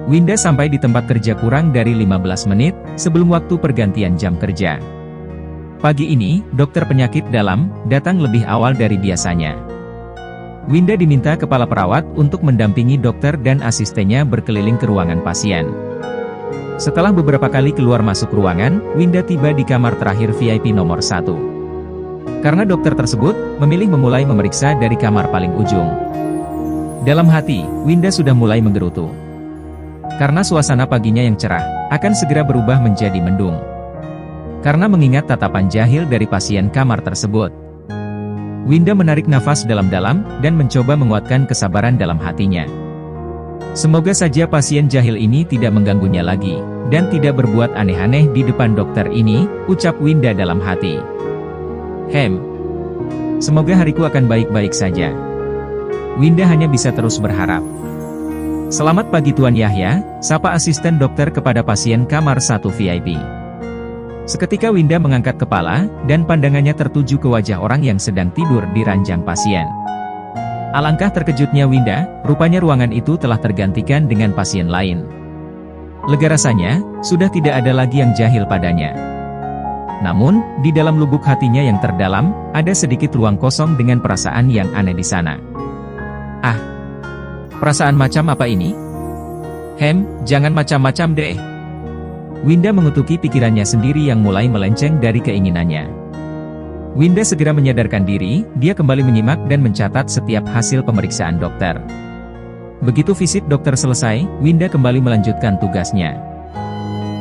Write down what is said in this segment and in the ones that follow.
Winda sampai di tempat kerja kurang dari 15 menit sebelum waktu pergantian jam kerja. Pagi ini, dokter penyakit dalam datang lebih awal dari biasanya. Winda diminta kepala perawat untuk mendampingi dokter dan asistennya berkeliling ke ruangan pasien. Setelah beberapa kali keluar masuk ruangan, Winda tiba di kamar terakhir VIP nomor 1. Karena dokter tersebut memilih memulai memeriksa dari kamar paling ujung. Dalam hati, Winda sudah mulai menggerutu. Karena suasana paginya yang cerah, akan segera berubah menjadi mendung. Karena mengingat tatapan jahil dari pasien kamar tersebut. Winda menarik nafas dalam-dalam, dan mencoba menguatkan kesabaran dalam hatinya. Semoga saja pasien jahil ini tidak mengganggunya lagi, dan tidak berbuat aneh-aneh di depan dokter ini, ucap Winda dalam hati. Semoga hariku akan baik-baik saja. Winda hanya bisa terus berharap. Selamat pagi Tuan Yahya, sapa asisten dokter kepada pasien kamar 1 VIP. Seketika Winda mengangkat kepala, dan pandangannya tertuju ke wajah orang yang sedang tidur di ranjang pasien. Alangkah terkejutnya Winda, rupanya ruangan itu telah tergantikan dengan pasien lain. Lega rasanya, sudah tidak ada lagi yang jahil padanya. Namun, di dalam lubuk hatinya yang terdalam, ada sedikit ruang kosong dengan perasaan yang aneh di sana. Perasaan macam apa ini? Jangan macam-macam deh. Winda mengutuki pikirannya sendiri yang mulai melenceng dari keinginannya. Winda segera menyadarkan diri, dia kembali menyimak dan mencatat setiap hasil pemeriksaan dokter. Begitu visit dokter selesai, Winda kembali melanjutkan tugasnya.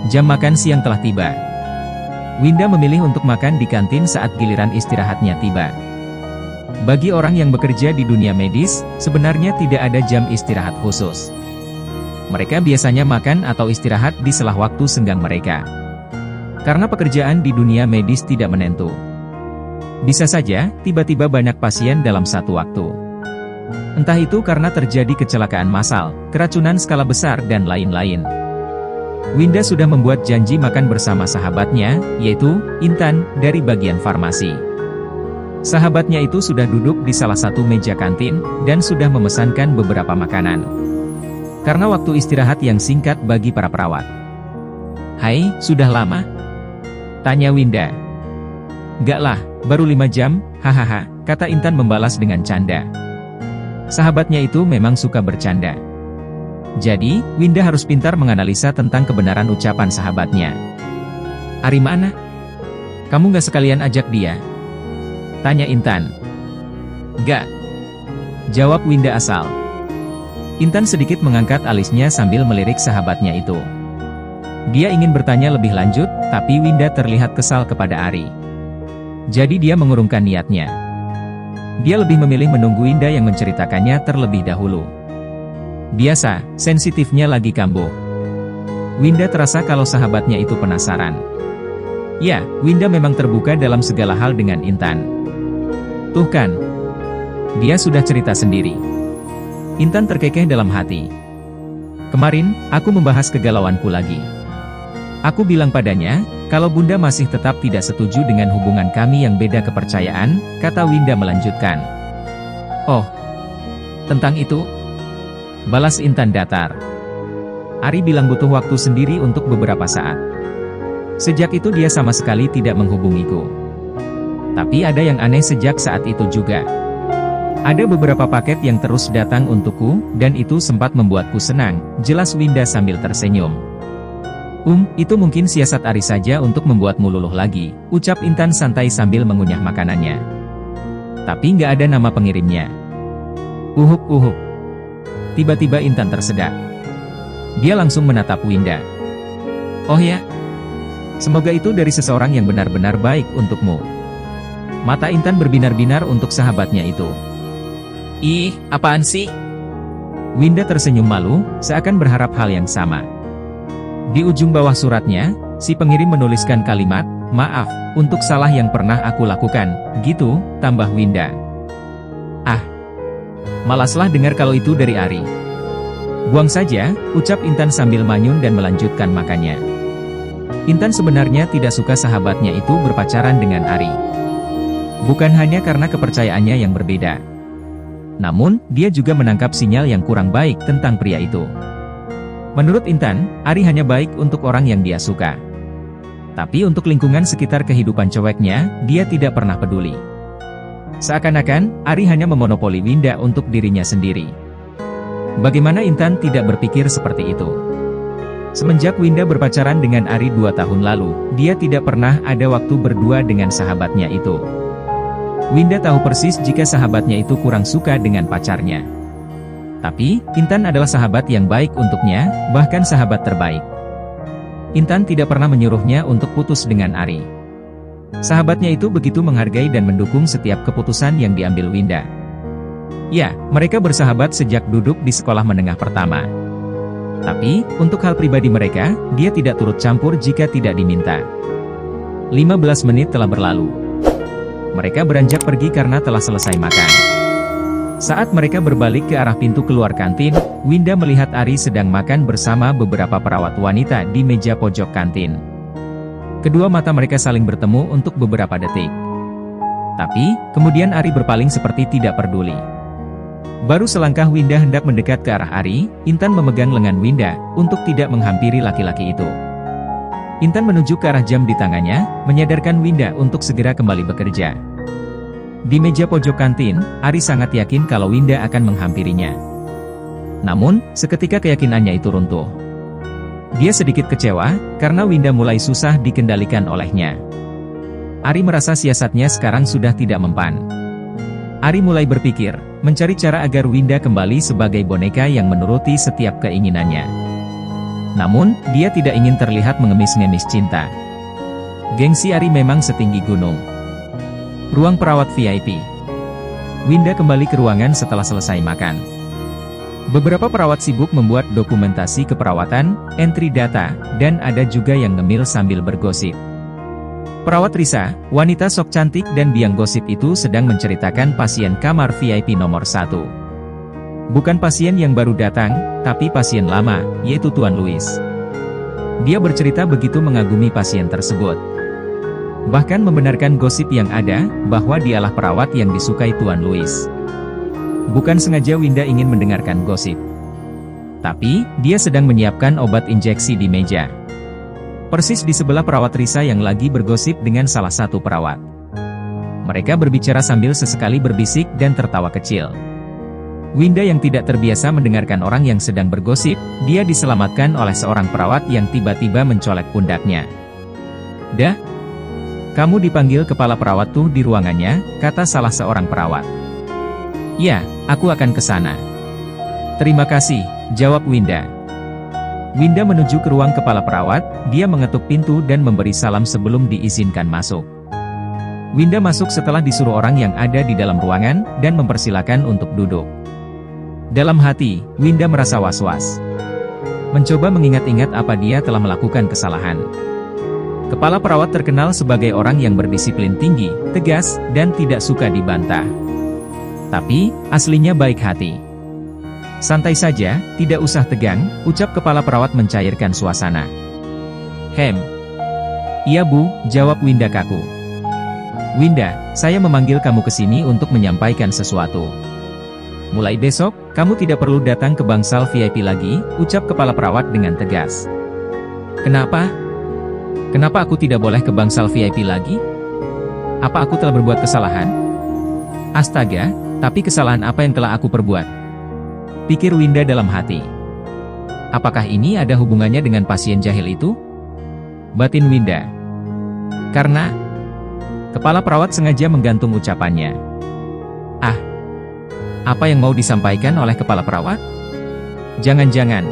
Jam makan siang telah tiba. Winda memilih untuk makan di kantin saat giliran istirahatnya tiba. Bagi orang yang bekerja di dunia medis, sebenarnya tidak ada jam istirahat khusus. Mereka biasanya makan atau istirahat di sela waktu senggang mereka. Karena pekerjaan di dunia medis tidak menentu. Bisa saja, tiba-tiba banyak pasien dalam satu waktu. Entah itu karena terjadi kecelakaan massal, keracunan skala besar dan lain-lain. Winda sudah membuat janji makan bersama sahabatnya, yaitu Intan, dari bagian farmasi. Sahabatnya itu sudah duduk di salah satu meja kantin, dan sudah memesankan beberapa makanan. Karena waktu istirahat yang singkat bagi para perawat. "Hai, sudah lama?" tanya Winda. "Gak lah, baru 5 jam, hahaha," kata Intan membalas dengan canda. Sahabatnya itu memang suka bercanda. Jadi, Winda harus pintar menganalisa tentang kebenaran ucapan sahabatnya. "Ari mana? Kamu gak sekalian ajak dia?" tanya Intan. "Gak," jawab Winda asal. Intan sedikit mengangkat alisnya sambil melirik sahabatnya itu. Dia ingin bertanya lebih lanjut, tapi Winda terlihat kesal kepada Ari. Jadi dia mengurungkan niatnya. Dia lebih memilih menunggu Winda yang menceritakannya terlebih dahulu. Biasa, sensitifnya lagi kambuh. Winda terasa kalau sahabatnya itu penasaran. Ya, Winda memang terbuka dalam segala hal dengan Intan. Tuh kan, dia sudah cerita sendiri. Intan terkekeh dalam hati. Kemarin, aku membahas kegalauanku lagi. Aku bilang padanya, kalau Bunda masih tetap tidak setuju dengan hubungan kami yang beda kepercayaan, kata Winda melanjutkan. Oh, tentang itu? Balas Intan datar. Ari bilang butuh waktu sendiri untuk beberapa saat. Sejak itu dia sama sekali tidak menghubungiku. Tapi ada yang aneh sejak saat itu juga. Ada beberapa paket yang terus datang untukku, dan itu sempat membuatku senang, jelas Winda sambil tersenyum. Itu mungkin siasat Ari saja untuk membuatmu luluh lagi, ucap Intan santai sambil mengunyah makanannya. Tapi nggak ada nama pengirimnya. Uhuk. Tiba-tiba Intan tersedak. Dia langsung menatap Winda. Oh ya? Semoga itu dari seseorang yang benar-benar baik untukmu. Mata Intan berbinar-binar untuk sahabatnya itu. Ih, apaan sih? Winda tersenyum malu, seakan berharap hal yang sama. Di ujung bawah suratnya, si pengirim menuliskan kalimat, maaf, untuk salah yang pernah aku lakukan, gitu, tambah Winda. Ah, malaslah dengar kalau itu dari Ari. Buang saja, ucap Intan sambil manyun dan melanjutkan makannya. Intan sebenarnya tidak suka sahabatnya itu berpacaran dengan Ari. Bukan hanya karena kepercayaannya yang berbeda. Namun, dia juga menangkap sinyal yang kurang baik tentang pria itu. Menurut Intan, Ari hanya baik untuk orang yang dia suka. Tapi untuk lingkungan sekitar kehidupan coweknya, dia tidak pernah peduli. Seakan-akan, Ari hanya memonopoli Winda untuk dirinya sendiri. Bagaimana Intan tidak berpikir seperti itu? Semenjak Winda berpacaran dengan Ari 2 tahun lalu, dia tidak pernah ada waktu berdua dengan sahabatnya itu. Winda tahu persis jika sahabatnya itu kurang suka dengan pacarnya. Tapi, Intan adalah sahabat yang baik untuknya, bahkan sahabat terbaik. Intan tidak pernah menyuruhnya untuk putus dengan Ari. Sahabatnya itu begitu menghargai dan mendukung setiap keputusan yang diambil Winda. Ya, mereka bersahabat sejak duduk di sekolah menengah pertama. Tapi, untuk hal pribadi mereka, dia tidak turut campur jika tidak diminta. 15 menit telah berlalu. Mereka beranjak pergi karena telah selesai makan. Saat mereka berbalik ke arah pintu keluar kantin, Winda melihat Ari sedang makan bersama beberapa perawat wanita di meja pojok kantin. Kedua mata mereka saling bertemu untuk beberapa detik. Tapi, kemudian Ari berpaling seperti tidak peduli. Baru selangkah Winda hendak mendekat ke arah Ari, Intan memegang lengan Winda, untuk tidak menghampiri laki-laki itu. Intan menunjuk ke arah jam di tangannya, menyadarkan Winda untuk segera kembali bekerja. Di meja pojok kantin, Ari sangat yakin kalau Winda akan menghampirinya. Namun, seketika keyakinannya itu runtuh. Dia sedikit kecewa, karena Winda mulai susah dikendalikan olehnya. Ari merasa siasatnya sekarang sudah tidak mempan. Ari mulai berpikir, mencari cara agar Winda kembali sebagai boneka yang menuruti setiap keinginannya. Namun, dia tidak ingin terlihat mengemis-ngemis cinta. Gengsi Ari memang setinggi gunung. Ruang perawat VIP. Winda kembali ke ruangan setelah selesai makan. Beberapa perawat sibuk membuat dokumentasi keperawatan, entry data, dan ada juga yang ngemil sambil bergosip. Perawat Risa, wanita sok cantik dan biang gosip itu sedang menceritakan pasien kamar VIP nomor 1. Bukan pasien yang baru datang, tapi pasien lama, yaitu Tuan Louis. Dia bercerita begitu mengagumi pasien tersebut. Bahkan membenarkan gosip yang ada, bahwa dialah perawat yang disukai Tuan Louis. Bukan sengaja Winda ingin mendengarkan gosip. Tapi, dia sedang menyiapkan obat injeksi di meja. Persis di sebelah perawat Risa yang lagi bergosip dengan salah satu perawat. Mereka berbicara sambil sesekali berbisik dan tertawa kecil. Winda yang tidak terbiasa mendengarkan orang yang sedang bergosip, dia diselamatkan oleh seorang perawat yang tiba-tiba mencolek pundaknya. "Dah, kamu dipanggil kepala perawat tuh di ruangannya," kata salah seorang perawat. "Ya, aku akan ke sana." "Terima kasih," jawab Winda. Winda menuju ke ruang kepala perawat, dia mengetuk pintu dan memberi salam sebelum diizinkan masuk. Winda masuk setelah disuruh orang yang ada di dalam ruangan, dan mempersilakan untuk duduk. Dalam hati, Winda merasa was-was. Mencoba mengingat-ingat apa dia telah melakukan kesalahan. Kepala perawat terkenal sebagai orang yang berdisiplin tinggi, tegas, dan tidak suka dibantah. Tapi, aslinya baik hati. "Santai saja, tidak usah tegang," ucap kepala perawat mencairkan suasana. "Iya Bu," jawab Winda kaku. "Winda, saya memanggil kamu ke sini untuk menyampaikan sesuatu. Mulai besok, kamu tidak perlu datang ke bangsal VIP lagi," ucap kepala perawat dengan tegas. "Kenapa? Kenapa aku tidak boleh ke bangsal VIP lagi? Apa aku telah berbuat kesalahan? Astaga, tapi kesalahan apa yang telah aku perbuat?" pikir Winda dalam hati. Apakah ini ada hubungannya dengan pasien jahil itu? Batin Winda. Karena kepala perawat sengaja menggantung ucapannya. Apa yang mau disampaikan oleh kepala perawat? Jangan-jangan